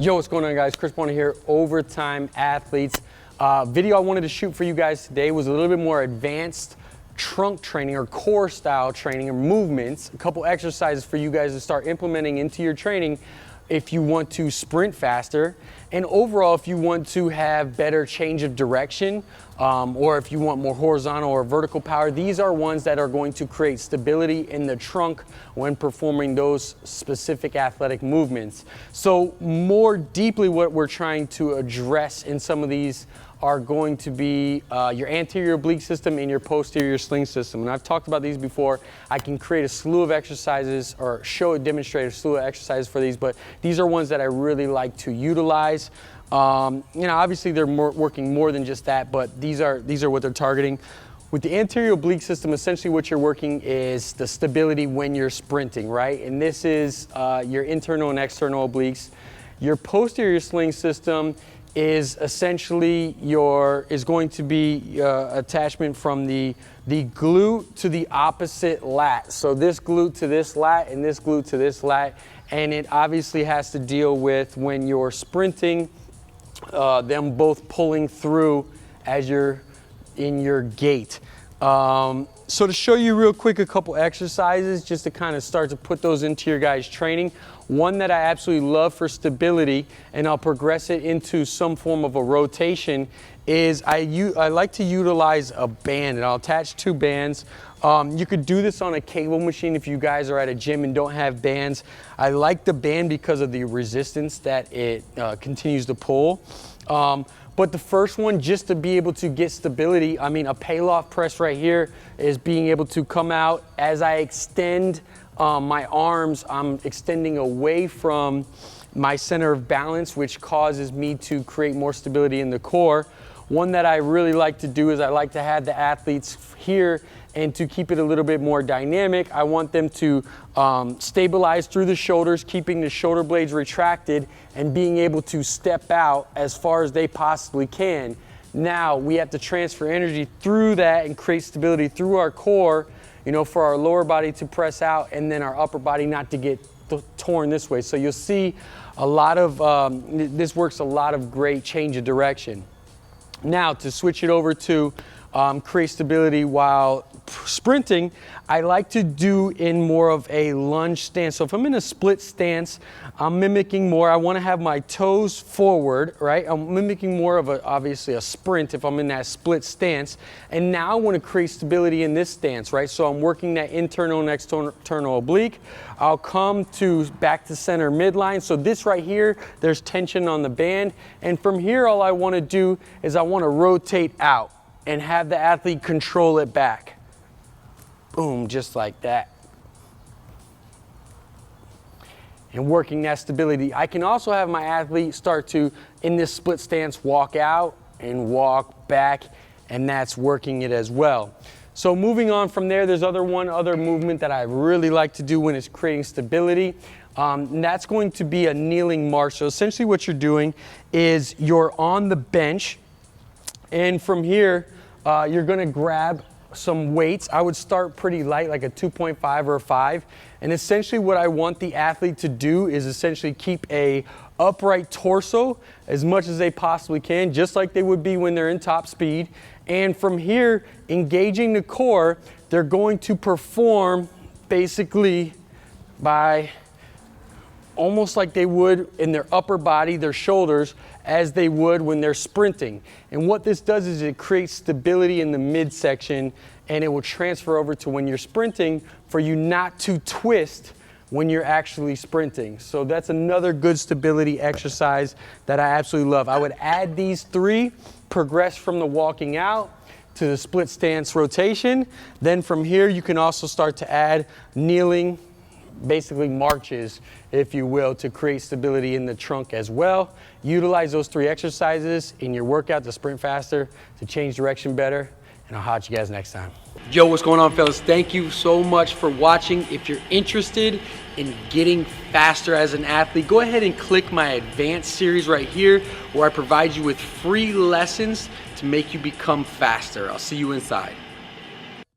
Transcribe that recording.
Yo, what's going on, guys? Chris Bonner here, Overtime Athletes. Video I wanted to shoot for you guys today was a little bit more advanced trunk training or core style training or movements, a couple exercises for you guys to start implementing into your training if you want to sprint faster, and overall if you want to have better change of direction, or if you want more horizontal or vertical power. These are ones that are going to create stability in the trunk when performing those specific athletic movements. So more deeply, what we're trying to address in some of these are going to be your anterior oblique system and your posterior sling system. And I've talked about these before. I can create a slew of exercises or demonstrate a slew of exercises for these, but these are ones that I really like to utilize. Obviously they're working more than just that, but these are what they're targeting. With the anterior oblique system, essentially what you're working is the stability when you're sprinting, right? And this is your internal and external obliques. Your posterior sling system is essentially going to be attachment from the glute to the opposite lat. So this glute to this lat and this glute to this lat, and it obviously has to deal with when you're sprinting, them both pulling through as you're in your gait. So to show you real quick a couple exercises just to kind of start to put those into your guys' training. One that I absolutely love for stability, and I'll progress it into some form of a rotation, is I like to utilize a band, and I'll attach two bands. You could do this on a cable machine if you guys are at a gym and don't have bands. I like the band because of the resistance that it continues to pull. But the first one, just to be able to get stability, I mean, a pay-off press right here is being able to come out as I extend my arms. I'm extending away from my center of balance, which causes me to create more stability in the core. One that I really like to do is I like to have the athletes here, and to keep it a little bit more dynamic, I want them to stabilize through the shoulders, keeping the shoulder blades retracted and being able to step out as far as they possibly can. Now we have to transfer energy through that and create stability through our core, for our lower body to press out and then our upper body not to get torn this way. So you'll see a lot of, this works a lot of great change of direction. Now to switch it over to create stability while sprinting, I like to do in more of a lunge stance. So if I'm in a split stance, I'm mimicking more. I want to have my toes forward, right? I'm mimicking more of obviously a sprint if I'm in that split stance. And now I want to create stability in this stance, right? So I'm working that internal and external oblique. I'll come back to center midline. So this right here, there's tension on the band. And from here, all I want to do is I want to rotate out and have the athlete control it back. Boom, just like that. And working that stability. I can also have my athlete start to, in this split stance, walk out and walk back, and that's working it as well. So moving on from there, there's one other movement that I really like to do when it's creating stability. And that's going to be a kneeling march. So essentially what you're doing is you're on the bench, and from here, you're gonna grab some weights. I would start pretty light, like a 2.5 or a 5. And essentially what I want the athlete to do is essentially keep a upright torso as much as they possibly can, just like they would be when they're in top speed. And from here, engaging the core, they're going to perform basically by almost like they would in their upper body, their shoulders, as they would when they're sprinting. And what this does is it creates stability in the midsection, and it will transfer over to when you're sprinting for you not to twist when you're actually sprinting. So that's another good stability exercise that I absolutely love. I would add these three, progress from the walking out to the split stance rotation. Then from here, you can also start to add kneeling, basically marches, if you will, to create stability in the trunk as well. Utilize those three exercises in your workout to sprint faster, to change direction better, and I'll holler at you guys next time. Yo, what's going on, fellas? Thank you so much for watching. If you're interested in getting faster as an athlete, go ahead and click my advanced series right here, where I provide you with free lessons to make you become faster. I'll see you inside.